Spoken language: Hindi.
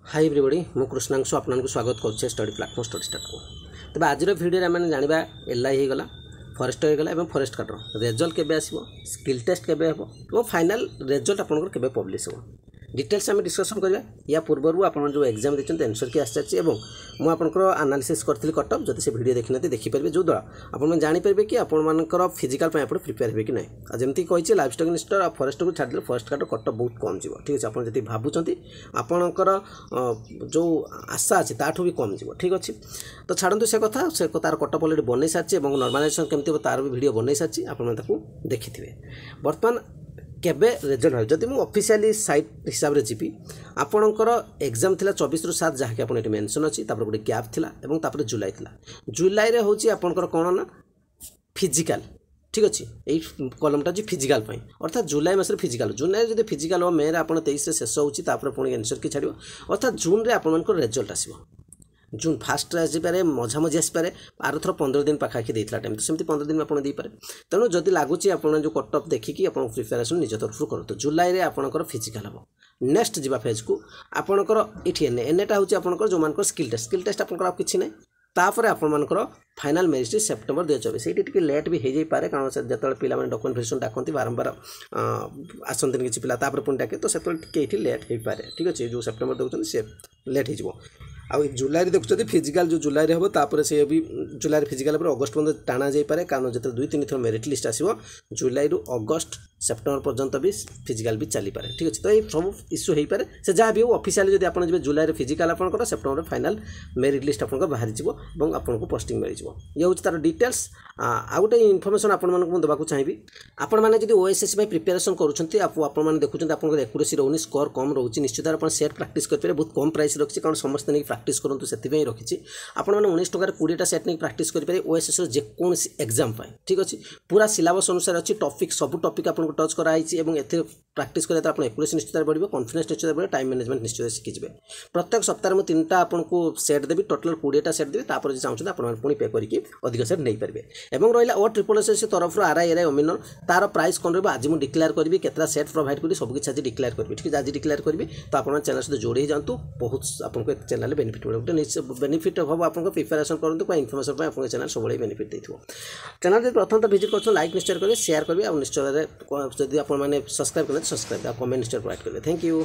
हाय एवरीबॉडी मु कृष्णांशु आपको स्वागत करुच्छे स्टडी प्लाटफॉर्म स्टडी स्टार्ट को तेज आज भिडियो आम जाना एलआई होगला फॉरेस्ट होगला और फॉरेस्ट कार्डर रिजल्ट केबे आसीबो स्किल टेस्ट केबे हेबो और फाइनल रिजल्ट आपनकर केबे पब्लिश हो डिटेल्स आम डिस्कसन करवा या पूर्व आप जो एग्जाम देखते आंसर की आसी मुझे आपंकर आनालिसिस करी कटअप जब से वीडियो देखना देखिपारे जो द्वारा आप जानीपारे कि आपर फिजिकाल प्रिपेयर हे कि ना जमी कही लाइफ स्टॉक इन्वेस्टर और फॉरेस्ट को छाड़ी फॉरेस्ट कार्ड कटअप बहुत कम जीव ठीक अच्छे आप भावुं आपणकर जो आशा अच्छे ताठू भी कम जीव ठीक अच्छे तो छाड़ू से कथा से तार कटअप अलरेडी बनई सारी और नॉर्मलाइजेशन केमती तार भी वीडियो बनई सारी आपको देखी थे बर्तमान केबे रिजल्ट हो जदि मुझे ऑफिशियली साइट हिसाब से जीवी आपणकर एग्जाम थिला 24 रु 7 जहाँकि आप मेंशन अच्छी गोटे गैप थिला एवं तापर जुलाई थिला जुलाई रे होची आपणकर कौन ना फिजिकल ठीक अच्छे यही कलमटा जी फिजिकल अर्थात जुलाई मस फिजिकल जुलाई जब फिजिकल हो मे आप 23 शेष होची पुणी आंसर की छाड़ अर्थात जून रे आपणकर रिजल्ट आसीबो जून फास्ट आसपे मझामझी आसपे आर थर 15 दिन पाखाखी देता टाइम तो सेमती 15 दिन में आप देपारे तेणु जदि लगुच आप जो कटअप देखिकी आप प्रिपेरेसन निज तरफ करूँ जुलाई रे आपणकर फिजिकल हम नेक्स्ट जा फेज को आपणकर ये एनएटा हूँ आपंकर जो मान स्किल टेस्ट आपंकर किसी ना तापर आपर फाइनाल मेरिट सेप्टेम्बर 2024 ये टी लेट भी हो जाए कारण से जो पिला डॉक्यूमेंट भेरिफिकेशन डाकती बारंबार आसती किसी पिला पुणी डाके तो से लेट हो पाए ठीक अच्छे जो सेप्टेम्बर देखते सी लेट हो आउ जुलाई देखुं फिजिकल जो जुलाई हम तापर से भी जुलाई फिजिकल अगस्ट पर्यटन टाणा जापे कारण जो 2-3 थर मेरिट लिस्ट आसो जुलाई रु अगस्ट सेप्टेम्बर पर्यंत भी फिजिकल भी चली पारे ठीक अच्छे तो ये सब इश्यू हो पाए से जहाँ भी हो ऑफिशियली जब आप जुलाई फिजिकल आप सेप्टेम्बर फाइनाल मेरिट लिस्ट आप बाहरी और आपको पोस्टिंग मिल जाए ये हूँ तार डिटेल्स आ गोटे इनफर्मेशन आपको देवाक चाहिए आपने जब ओएसएससी प्रिपेरेसन करें देखुं आप एक्यूरेसी रोनी स्कोर कम रोचे निश्चित आप सेट प्रैक्टिस करेंगे बहुत कम प्राइस रखी कारण समस्त नहीं प्रैक्टिस करूँ से रखी आपने 19 टकर 20टा सेट नहीं प्रैक्टिस करेंगे ओएसएससी जेकोसी एग्जाम ठीक अच्छे पूरा सिलेबस अनुसार अच्छी टॉपिक सब टॉपिक आपको टच कराई प्रैक्टिस करें तो आप एक्यूरेसी निश्चित बढ़ कॉन्फिडेंस निश्चित बढ़ टाइम मैनेजमेंट निश्चित शिखिजे प्रत्येक सप्ताह में 3टा आपको सेट देवी टोटाल 20टा सेट देवी तापर जो चाहते आप पुणी पे करके अधिक सेट नहीं पारे और रहा और ट्रिपल एस तरफ आरआई ओमिनर तार प्राइस कौन रहा आज मुझे डिक्लेयर करी केतटा सेट प्रोवाइड करी सब किसी आज डिक्लेयर करी ठीक है आज डिक्लेयर करी तो आप चैनल सहित जोड़ी जातु बहुत आपको चैनल बेनिफिट मिले गोटे बेनिफिट हम आप प्रिपेरेसन करूँ इनफर्मेशन आप चैनल सब बेनिफिट देखो चैनल जब प्रथम तो विजिट कर लाइक निश्चय करेंगे शेयर करेंगे और निश्चय जब आप सब्सक्राइब करें सब्सक्राइब कमेंट निश्चय प्रोवाइड करेंगे थैंक यू।